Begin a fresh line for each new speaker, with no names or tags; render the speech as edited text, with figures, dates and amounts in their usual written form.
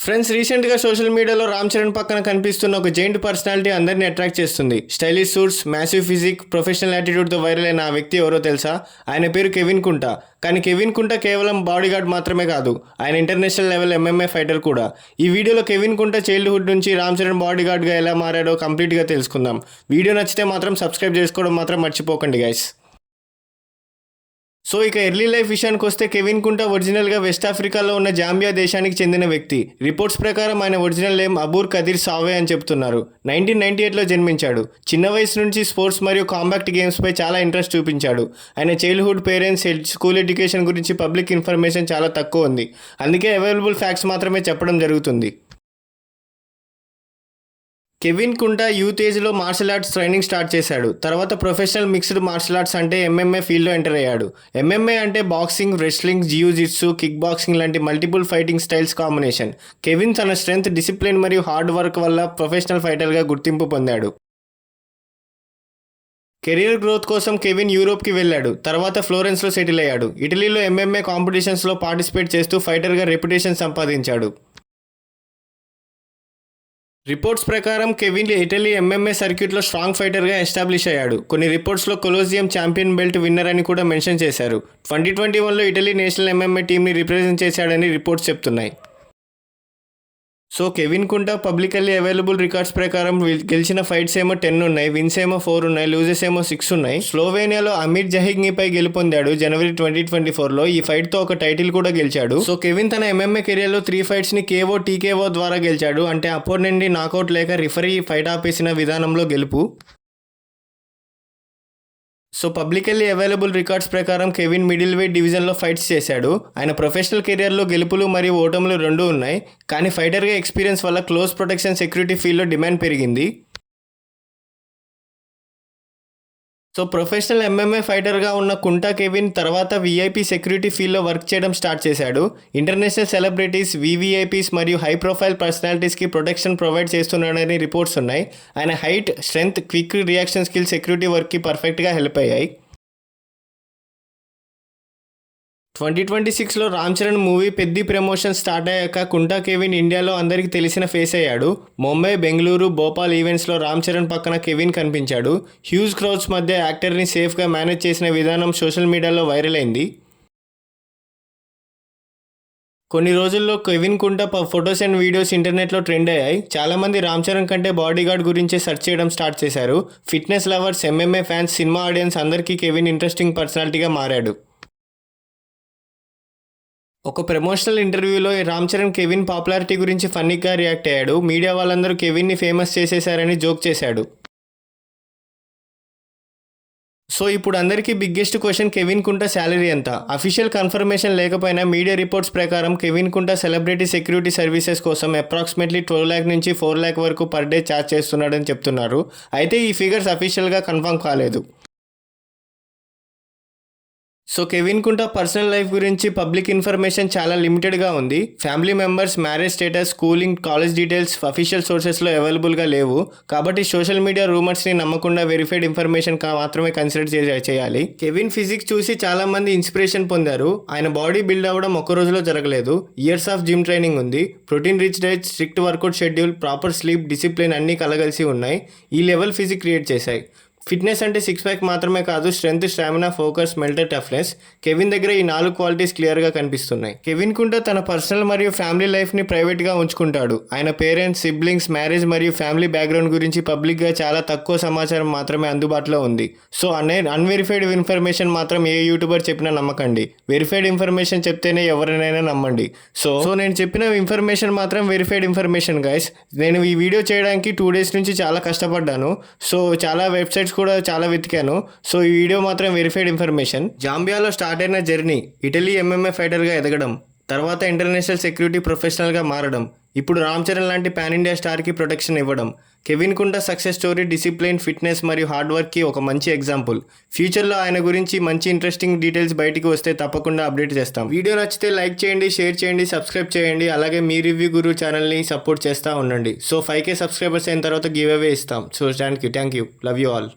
Friends, రీసెంట్గా social మీడియాలో రామ్ చరణ్ పక్కన కనిపిస్తున్న ఒక జైంట్ పర్సనాలిటీ అందరినీ అట్రాక్ట్ చేస్తుంది. Stylish suits, massive physique, professional యాటిట్యూడ్తో వైరల్ అయిన ఆ వ్యక్తి ఎవరో తెలుసా? ఆయన పేరు కెవిన్ కుంటా. కానీ కెవిన్ కుంటా కేవలం బాడీగార్డ్ మాత్రమే కాదు, ఆయన ఇంటర్నేషనల్ లెవెల్ ఎంఎంఏ ఫైటర్ కూడా. ఈ వీడియోలో కెవిన్ కుంటా చైల్డ్హుడ్ నుంచి రామ్ చరణ్ బాడీగార్డ్గా ఎలా మారాడో కంప్లీట్గా తెలుసుకుందాం. వీడియో నచ్చితే మాత్రం సబ్స్క్రైబ్ చేసుకోవడం మాత్రం మర్చిపోకండి గైస్. సో ఇక ఎర్లీ లైఫ్ విషయానికి వస్తే కెవిన్ కుంటా ఒరిజినల్గా వెస్ట్ ఆఫ్రికాలో ఉన్న జాంబియా దేశానికి చెందిన వ్యక్తి. రిపోర్ట్స్ ప్రకారం ఆయన ఒరిజినల్ నేమ్ అబూర్ కదీర్ సావే అని చెప్తున్నారు. 1998లో జన్మించాడు. చిన్న వయసు నుంచి స్పోర్ట్స్ మరియు కాంబాక్ట్ గేమ్స్పై చాలా ఇంట్రెస్ట్ చూపించాడు. ఆయన చైల్డ్హుడ్, పేరెంట్స్, స్కూల్ ఎడ్యుకేషన్ గురించి పబ్లిక్ ఇన్ఫర్మేషన్ చాలా తక్కువ ఉంది. అందుకే అవైలబుల్ ఫ్యాక్ట్స్ మాత్రమే చెప్పడం జరుగుతుంది. కెవిన్ కుంటా యూత్ ఏజ్లో మార్షల్ ఆర్ట్స్ ట్రైనింగ్ స్టార్ట్ చేశాడు. తర్వాత ప్రొఫెషనల్ మిక్స్డ్ మార్షల్ ఆర్ట్స్ అంటే ఎంఎంఏ ఫీల్డ్లో ఎంటర్ అయ్యాడు. ఎంఎంఏ అంటే బాక్సింగ్, రెస్లింగ్, జియూ-జిట్సు, కిక్ బాక్సింగ్ లాంటి multiple fighting styles combination. Kevin తన స్ట్రెంగ్త్, డిసిప్లిన్ మరియు హార్డ్ వర్క్ వల్ల ప్రొఫెషనల్ ఫైటర్గా గుర్తింపు పొందాడు. కెరియర్ గ్రోత్ కోసం కెవిన్ యూరోప్కి వెళ్ళాడు. తర్వాత ఫ్లోరెన్స్లో సెటిల్ అయ్యాడు. ఇటలీలో ఎంఎంఏ కాంపిటీషన్స్లో పార్టిసిపేట్ చేస్తూ ఫైటర్గా రెప్యుటేషన్ సంపాదించాడు. రిపోర్ట్స్ ప్రకారం కెవిన్ ఇటలీ ఎంఎంఏ సర్క్యూట్లో స్ట్రాంగ్ ఫైటర్గా ఎస్టాబ్లిష్ అయ్యాడు. కొన్ని రిపోర్ట్స్లో కొలోజియం ఛాంపియన్ బెల్ట్ విన్నర్ అని కూడా మెన్షన్ చేశారు. 2021లో ఇటలీ నేషనల్ ఎంఎంఏ టీంని రిప్రజెంట్ చేశాడని రిపోర్ట్స్ చెప్తున్నాయి. సో కెవిన్ కుంటా పబ్లికల్లీ అవైలబుల్ రికార్డ్స్ ప్రకారం గెలిచిన ఫైట్స్ ఏమో 10 ఉన్నాయి, విన్స్ ఏమో 4 ఉన్నాయి, లూజెస్ ఏమో 6 ఉన్నాయి. స్లోవేనియాలో అమీర్ జహిగ్నీపై గెలుపొందాడు జనవరి 2024లో. ఈ ఫైట్తో ఒక టైటిల్ కూడా గెలిచాడు. సో కెవిన్ తన ఎంఎంఏ కెరియర్లో 3 ఫైట్స్ని కేఓ, టీకేఓ ద్వారా గెలిచాడు. అంటే అపోనెంట్ని నాకౌట్ లేక రిఫరీ ఫైట్ ఆపేసిన విధానంలో గెలుపు. సో పబ్లికల్లీ అవైలబుల్ రికార్డ్స్ ప్రకారం కెవిన్ మిడిల్ వెయిట్ డివిజన్లో ఫైట్స్ చేశాడు. ఆయన ప్రొఫెషనల్ కెరియర్లో గెలుపులు మరియు ఓటములు 2 ఉన్నాయి. కానీ ఫైటర్గా ఎక్స్పీరియన్స్ వల్ల క్లోజ్ ప్రొటెక్షన్, సెక్యూరిటీ ఫీల్డ్లో డిమాండ్ పెరిగింది. సో ప్రొఫెషనల్ ఎంఎంఏ ఫైటర్గా ఉన్న కుంటా కెవిన్ తర్వాత వీఐపీ సెక్యూరిటీ ఫీల్డ్లో వర్క్ చేయడం స్టార్ట్ చేశాడు. ఇంటర్నేషనల్ సెలబ్రిటీస్, వీవీఐపీస్ మరియు హై ప్రొఫైల్ పర్సనాలిటీస్కి ప్రొటెక్షన్ ప్రొవైడ్ చేస్తున్నాడని రిపోర్ట్స్ ఉన్నాయి. ఆయన height, strength, quick reaction skill security వర్క్కి పర్ఫెక్ట్గా హెల్ప్ అయ్యాయి. 2026లో Ram Charan movie Peddi promotion start అయ్యాక కుంటా కెవిన్ ఇండియాలో అందరికీ తెలిసిన ఫేస్ అయ్యాడు. ముంబై, బెంగళూరు, భోపాల్ ఈవెంట్స్లో రామ్ చరణ్ పక్కన కెవిన్ కనిపించాడు. హ్యూజ్ క్రౌడ్స్ మధ్య యాక్టర్ని సేఫ్గా మేనేజ్ చేసిన విధానం సోషల్ మీడియాలో వైరల్ అయింది. కొన్ని రోజుల్లో కెవిన్ కుంటా ఫొటోస్ అండ్ వీడియోస్ ఇంటర్నెట్లో ట్రెండ్ అయ్యాయి. చాలామంది రామ్ చరణ్ కంటే బాడీగార్డ్ గురించే సెర్చ్ చేయడం స్టార్ట్ చేశారు. Fitness lovers, MMA fans, cinema audience అందరికీ కెవిన్ ఇంట్రెస్టింగ్ పర్సనాలిటీగా మారాడు. ఒక ప్రమోషనల్ ఇంటర్వ్యూలో రామ్ చరణ్ కెవిన్ పాపులారిటీ గురించి ఫన్నీగా రియాక్ట్ అయ్యాడు. మీడియా వాళ్ళందరూ కెవిన్ని ఫేమస్ చేసేశారని జోక్ చేశాడు. సో ఇప్పుడు అందరికీ బిగ్గెస్ట్ క్వశ్చన్, కెవిన్ కుంటా శాలరీ ఎంత? అఫీషియల్ కన్ఫర్మేషన్ లేకపోయినా మీడియా రిపోర్ట్స్ ప్రకారం కెవిన్ కుంటా సెలబ్రిటీ సెక్యూరిటీ సర్వీసెస్ కోసం అప్రాక్సిమేట్లీ 12 lakh నుంచి 4 lakh వరకు పర్ డే ఛార్జ్ చేస్తున్నాడని చెప్తున్నారు. అయితే ఈ ఫిగర్స్ అఫీషియల్గా కన్ఫర్మ్ కాలేదు. So Kevin Kunta personal life గురించి పబ్లిక్ ఇన్ఫర్మేషన్ చాలా లిమిటెడ్గా ఉంది. Family members, marriage status, schooling, college details official సోర్సెస్లో అవైలబుల్గా లేవు. కాబట్టి సోషల్ మీడియా రూమర్స్ని నమ్మకుండా వెరిఫైడ్ ఇన్ఫర్మేషన్ మాత్రమే కన్సిడర్ చేయాలి. కెవిన్ ఫిజిక్ చూసి చాలామంది ఇన్స్పిరేషన్ పొందారు. ఆయన బాడీ బిల్డ్ అవ్వడం ఒక్క రోజులో జరగలేదు. ఇయర్స్ ఆఫ్ జిమ్ ట్రైనింగ్ ఉంది. Protein rich diet, strict workout schedule, proper sleep, discipline అన్నీ కలగలిసి ఉన్నాయి. ఈ లెవెల్ ఫిజిక్ క్రియేట్ చేశాయి. ఫిట్నెస్ అంటే 6 pack మాత్రమే కాదు, strength, stamina, focus, mental toughness. Kevin దగ్గర ఈ 4 క్వాలిటీస్ క్లియర్గా కనిపిస్తున్నాయి. కెవిన్ కుంటా తన పర్సనల్ మరియు ఫ్యామిలీ లైఫ్ని ప్రైవేట్గా ఉంచుకుంటాడు. ఆయన పేరెంట్స్, సిబ్లింగ్స్, మ్యారేజ్ మరియు ఫ్యామిలీ బ్యాక్గ్రౌండ్ గురించి పబ్లిక్గా చాలా తక్కువ సమాచారం మాత్రమే అందుబాటులో ఉంది. సో అన్వెరిఫైడ్ ఇన్ఫర్మేషన్ మాత్రం ఏ యూట్యూబర్ చెప్పినా నమ్మకండి. వెరిఫైడ్ ఇన్ఫర్మేషన్ చెప్తేనే ఎవరినైనా నమ్మండి. సో నేను చెప్పిన ఇన్ఫర్మేషన్ మాత్రం వెరిఫైడ్ ఇన్ఫర్మేషన్ గైస్. నేను ఈ వీడియో చేయడానికి 2 days నుంచి చాలా కష్టపడ్డాను. సో చాలా వెబ్సైట్స్ కూడా చాలా వెతికాను. సో ఈ వీడియో మాత్రం వెరిఫైడ్ ఇన్ఫర్మేషన్. జాంబియాలో స్టార్ట్ అయిన జర్నీ, ఇటలీ ఎంఎంఏ ఫైటర్గా ఎదగడం, తర్వాత ఇంటర్నేషనల్ సెక్యూరిటీ ప్రొఫెషనల్గా మారడం, ఇప్పుడు రామ్ చరణ్ లాంటి పాన్ ఇండియా స్టార్కి ప్రొటెక్షన్ ఇవ్వడం. కెవిన్ కుంటా సక్సెస్ స్టోరీ డిసిప్లిన్, ఫిట్నెస్ మరియు హార్డ్ వర్క్కి ఒక మంచి ఎగ్జాంపుల్. ఫ్యూచర్లో ఆయన గురించి మంచి ఇంట్రెస్టింగ్ డీటెయిల్స్ బయటికి వస్తే తప్పకుండా అప్డేట్ చేస్తాం. వీడియో నచ్చితే లైక్ చేయండి, షేర్ చేయండి, సబ్స్క్రైబ్ చేయండి. అలాగే మీ రివ్యూ గురు ఛానల్ని సపోర్ట్ చేస్తూ ఉండండి. సో 5K సబ్స్క్రైబర్స్ అయిన తర్వాత గివ్ అవే ఇస్తాం. So thank you. Love you all.